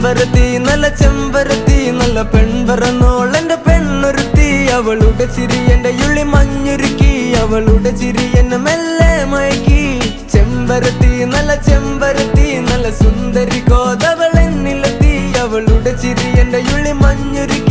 ചെമ്പരത്തി നല്ല ചെമ്പരത്തി നല്ല പെൺപറന്നോൾ എന്റെ പെണ്ണൊരുത്തി അവളുടെ ചിരി എന്റെ ഉള്ളി മഞ്ഞുരുക്കി അവളുടെ ചിരി എന്നെ മെല്ലെ മയക്കി ചെമ്പരത്തി നല്ല സുന്ദരി കോതവൾ എന്നിലെത്തി അവളുടെ ചിരി എന്റെ ഉള്ളി മഞ്ഞുരുക്കി